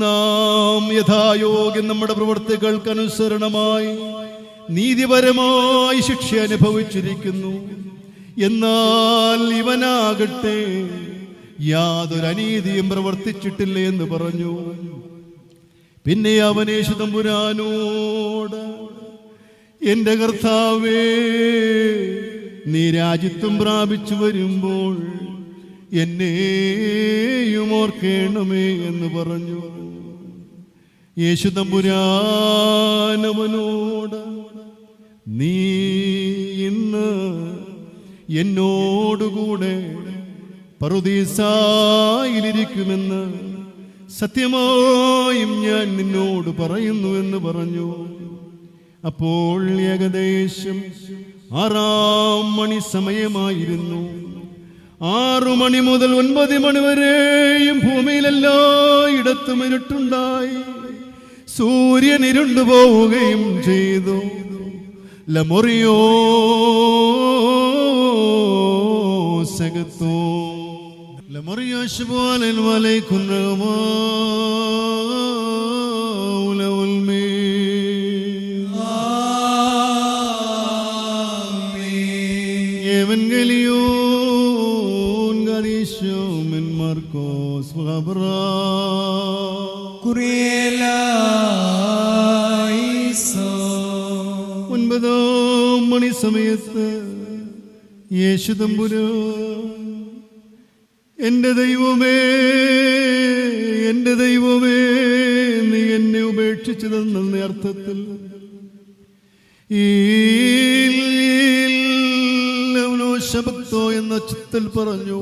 നാം യഥായോഗ്യം നമ്മുടെ പ്രവൃത്തികൾക്കനുസരണമായി നീതിപരമായി ശിക്ഷ അനുഭവിച്ചിരിക്കുന്നു. എന്നാൽ ഇവനാകട്ടെ യാതൊരു അനീതിയും പ്രവർത്തിച്ചിട്ടില്ല എന്ന് പറഞ്ഞു. പിന്നെ അവൻ യേശു തമ്പുരാനോട്, എന്റെ കർത്താവേ, നീ രാജ്യത്വം പ്രാപിച്ചു വരുമ്പോൾ എന്നെയും ഓർക്കേണമേ എന്ന് പറഞ്ഞു. യേശു തമ്പുരാൻ അവനോട്, നീ ഇന്ന് എന്നോടുകൂടെ പറുദീസായിലിരിക്കുമെന്ന് സത്യമായും ഞാൻ നിന്നോട് പറയുന്നു എന്ന് പറഞ്ഞു. അപ്പോൾ ഏകദേശം 6 മണി സമയമായിരുന്നു. 6 മണി മുതൽ 9 മണി വരെയും ഭൂമിയിലെല്ലായിടത്തും ഇരുട്ടുണ്ടായി. സൂര്യൻ ഇരുണ്ടു പോവുകയും ചെയ്തു. ലമൊറിയോ സഗത്തോ ലമൊറിയോ ശുബോലൻ വലൈക്കും Evangelion Garisho men Marcos Fabra കുറിയേലായിസോ. 9 മണി സമയത്ത് യേശു തമ്പുരാൻ, എൻ്റെ ദൈവമേ, എൻ്റെ ദൈവമേ, നീ എന്നെ ഉപേക്ഷിച്ചതെന്ന അർത്ഥത്തിൽ ശബക്തോ എന്ന ചിത്തൽ പറഞ്ഞു.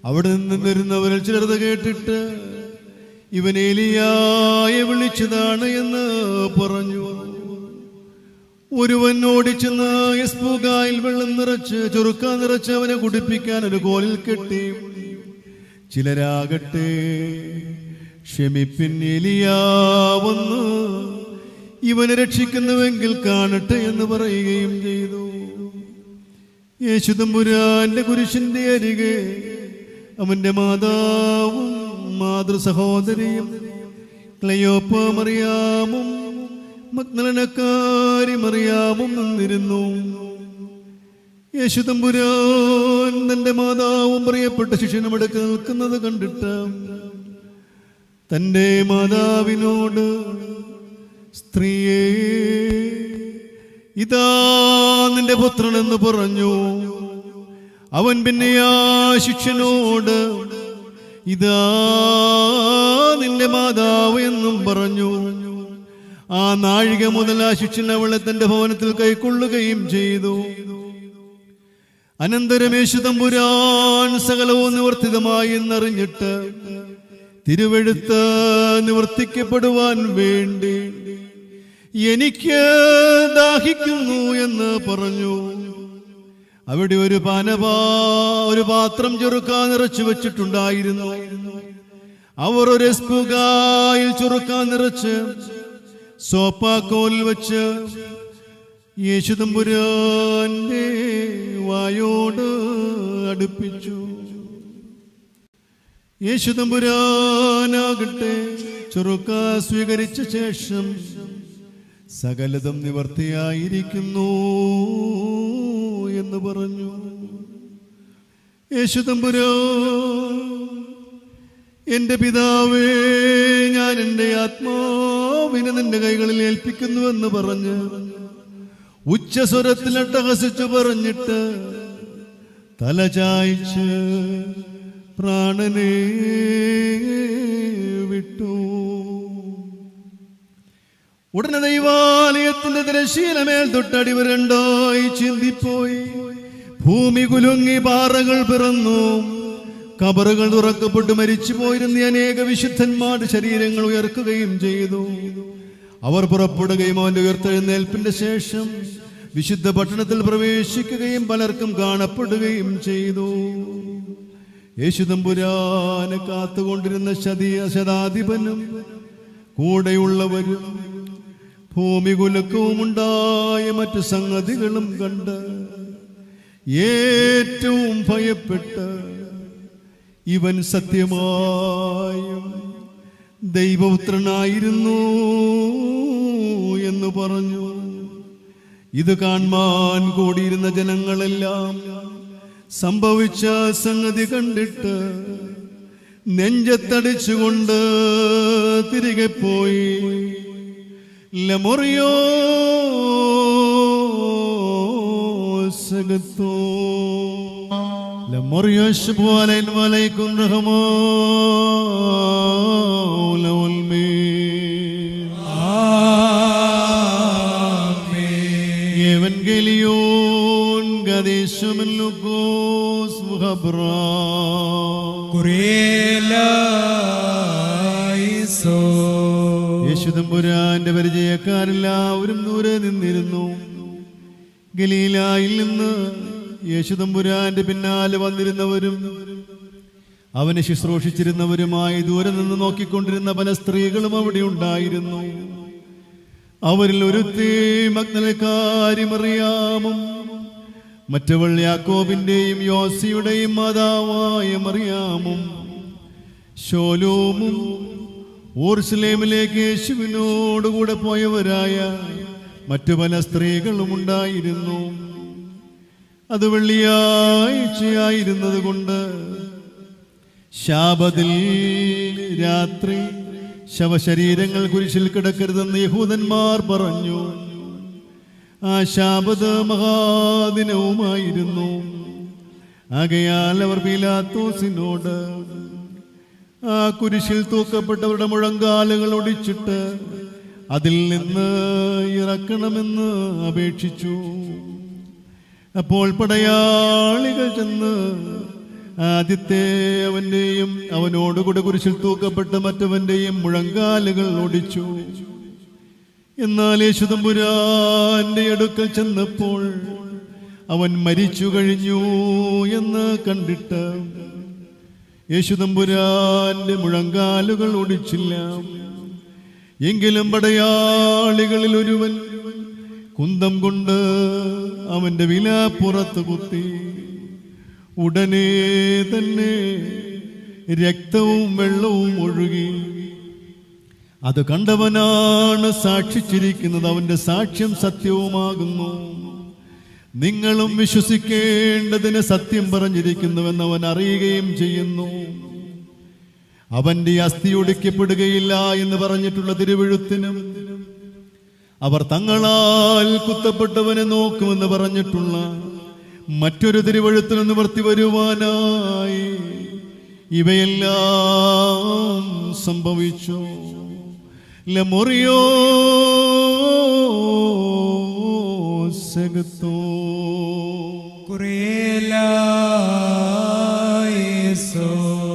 അവിടെ നിന്ന് വരുന്നവരിൽ ചിലർത് കേട്ടിട്ട് ഇവൻ ഏലിയായെ വിളിച്ചതാണ് എന്ന് പറഞ്ഞു. ഒരുവൻ ഓടിച്ചെന്ന് യസ്പൂകായിൽ വെള്ളം നിറച്ച് ചൊറുക്കാൻ നിറച്ച് അവനെ കുടിപ്പിക്കാൻ ഒരു കോലിൽ കെട്ടി. ചിലരാകട്ടെ, ക്ഷമിപ്പിൻ, ഏലിയാ വന്ന് ഇവനെ രക്ഷിക്കുന്നുവെങ്കിൽ കാണട്ടെ എന്ന് പറയുകയും ചെയ്തു. യേശു തമ്പുരാന്റെ കുരിശിന്റെ അരികെ അവന്റെ മാതാവും മാതൃസഹോദരിയും ക്ലയോപ്പ മറിയാമും മഗ്ദലനക്കാരി മറിയാമും നിന്നിരുന്നു. യേശു തമ്പുരാൻ തന്റെ മാതാവും പ്രിയപ്പെട്ട ശിഷ്യനും അടുത്ത് നിൽക്കുന്നത് കണ്ടിട്ട് തന്റെ മാതാവിനോട്, സ്ത്രീയേ, ഇതാ നിന്റെ പുത്രൻ എന്ന് പറഞ്ഞു. അവൻ പിന്നെ ആ ശിഷ്യനോട്, ഇതാ നിന്റെ മാതാവ് എന്നും പറഞ്ഞു. ആ നാഴിക മുതൽ ആ ശിഷ്യൻ അവളെ തന്റെ ഭവനത്തിൽ കൈക്കൊള്ളുകയും ചെയ്തു. അനന്തരം യേശു തമ്പുരാൻ സകലവും നിവർത്തിതമായി എന്നറിഞ്ഞിട്ട് തിരുവെഴുത്ത് നിവർത്തിക്കപ്പെടുവാൻ വേണ്ടി എനിക്ക് ദാഹിക്കുന്നു എന്ന് പറഞ്ഞു. അവിടെ ഒരു പാത്രം ചെറുക്കാൻ നിറച്ചു വെച്ചിട്ടുണ്ടായിരുന്നു. അവർ ഒരു സ്പൂകായിൽ ചെറുക്കാൻ നിറച്ച് സോപ്പാക്കോലിൽ വെച്ച് യേശു തമ്പുരാന്റെ വായോട് അടുപ്പിച്ചു. യേശു തമ്പുരാനാകട്ടെ ചെറുക്ക സ്വീകരിച്ച ശേഷം സകലതും നിവർത്തിയായിരിക്കുന്നു എന്ന് പറഞ്ഞു. യേശു തമ്പുരാൻ, എന്റെ പിതാവേ, ഞാൻ എൻ്റെ ആത്മാവിനെ നിന്റെ കൈകളിൽ ഏൽപ്പിക്കുന്നുവെന്ന് പറഞ്ഞ് ഉച്ചസ്വരത്തിൽ അട്ടഹസിച്ചു പറഞ്ഞിട്ട് തല ചായ്ച്ച് പ്രാണനെ വിട്ടു. ഉടനെ ദൈവാലയത്തിന്റെ തിരശീലമേൽ തൊട്ടടിവരണ്ടായി ചിന്തിപ്പോയി. ഭൂമി കുലുങ്ങി, പാറകൾ പിറന്നു, കബറുകൾ തുറക്കപ്പെട്ട് മരിച്ചു പോയിരുന്ന അനേക വിശുദ്ധന്മാരുടെ ശരീരങ്ങൾ ഉയർക്കുകയും ചെയ്തു. അവർ പുറപ്പെടുകയും അവന്റെ ഉയർത്തെഴുന്നേൽപ്പിന്റെ ശേഷം വിശുദ്ധ പട്ടണത്തിൽ പ്രവേശിക്കുകയും പലർക്കും കാണപ്പെടുകയും ചെയ്തു. യേശു തമ്പുരാനെ കാത്തുകൊണ്ടിരുന്ന ശതാധിപനും കൂടെയുള്ളവരും ഭൂമി കുലുക്കവും ഉണ്ടായ മറ്റു സംഗതികളും കണ്ട് ഏറ്റവും ഭയപ്പെട്ട് ഇവൻ സത്യമായും ദൈവപുത്രനായിരുന്നു എന്ന് പറഞ്ഞു. ഇത് കാണാൻ കൂടിയിരുന്ന ജനങ്ങളെല്ലാം സംഭവിച്ച സംഗതി കണ്ടിട്ട് നെഞ്ചത്തടിച്ചുകൊണ്ട് തിരികെ പോയി. ലമൊറിയോ സഗത്തോ ലമൊറിയോ ശുബോലൻ വലൈക്കും റഹ്മാലൗൽമീ. Evangelion Gadishum Lukos Muhabra കുറിയേലായിസോ. യേശു തമ്പുരാന്റെ പരിചയക്കാരെല്ലാവരും ദൂരെ നിന്നിരുന്നു. ഗലീലായിൽ നിന്ന് യേശു തമ്പുരാന്റെ പിന്നാലെ വന്നിരുന്നവരും അവനെ ശുശ്രൂഷിച്ചിരുന്നവരുമായി ദൂരെ നിന്ന് നോക്കിക്കൊണ്ടിരുന്ന പല സ്ത്രീകളും അവിടെ ഉണ്ടായിരുന്നു. അവരിൽ ഒരുത്തി മഗ്ദലക്കാരി മറിയാമും മറ്റവൾ യാക്കോബിന്റെയും യോസിയുടെയും മാതാവായ മറിയാമും ശോലോമും യെരൂശലേമിലേക്ക് യേശുവിനോടുകൂടെ പോയവരായ മറ്റു പല സ്ത്രീകളും ഉണ്ടായിരുന്നു. അത് വെള്ളിയാഴ്ചയായിരുന്നത് കൊണ്ട് ശാബത്തിൽ രാത്രി ശവശരീരങ്ങൾ കുരിശിൽ കിടക്കരുതെന്ന് യഹൂദന്മാർ പറഞ്ഞു. ആ ശാബത്ത് മഹാദിനവുമായിരുന്നു. ആകയാൽ അവർ പീലാത്തോസിനോട് ആ കുരിശിൽ തൂക്കപ്പെട്ടവരുടെ മുഴങ്കാലുകൾ ഒടിച്ചിട്ട് അതിൽ നിന്ന് ഇറക്കണമെന്ന് അപേക്ഷിച്ചു. അപ്പോൾ പടയാളികൾ ചെന്ന് ആദ്യത്തെ അവന്റെയും അവനോടുകൂടെ കുരിശിൽ തൂക്കപ്പെട്ട മറ്റവന്റെയും മുഴങ്കാലുകൾ ഒടിച്ചു. എന്നാൽ യേശു തമ്പുരാന്റെ അടുക്കൽ ചെന്നപ്പോൾ അവൻ മരിച്ചു കഴിഞ്ഞു എന്ന് കണ്ടിട്ട് യേശു തമ്പുരാന്റെ മുഴങ്കാലുകൾ ഒടിച്ചില്ല. എങ്കിലും പടയാളികളിൽ ഒരുവൻ കുന്തം കൊണ്ട് അവന്റെ വിലാപ്പുറത്ത് കുത്തി. ഉടനെ തന്നെ രക്തവും വെള്ളവും ഒഴുകി. അത് കണ്ടവനാണ് സാക്ഷിച്ചിരിക്കുന്നത്. അവന്റെ സാക്ഷ്യം സത്യവുമാകുന്നു. നിങ്ങളും വിശ്വസിക്കേണ്ടതിന് സത്യം പറഞ്ഞിരിക്കുന്നുവെന്ന് അവൻ അറിയുകയും ചെയ്യുന്നു. അവന്റെ അസ്ഥി ഒടിക്കപ്പെടുകയില്ല എന്ന് പറഞ്ഞിട്ടുള്ള തിരുവെഴുത്തിനും അവർ തങ്ങളാൽ കുത്തപ്പെട്ടവനെ നോക്കുമെന്ന് പറഞ്ഞിട്ടുള്ള മറ്റൊരു തിരുവെഴുത്തിന് നിവർത്തി വരുവാനായി ഇവയെല്ലാം സംഭവിച്ചു. ലമൊറിയോ സെഗത്തോ കുറേലായേസോ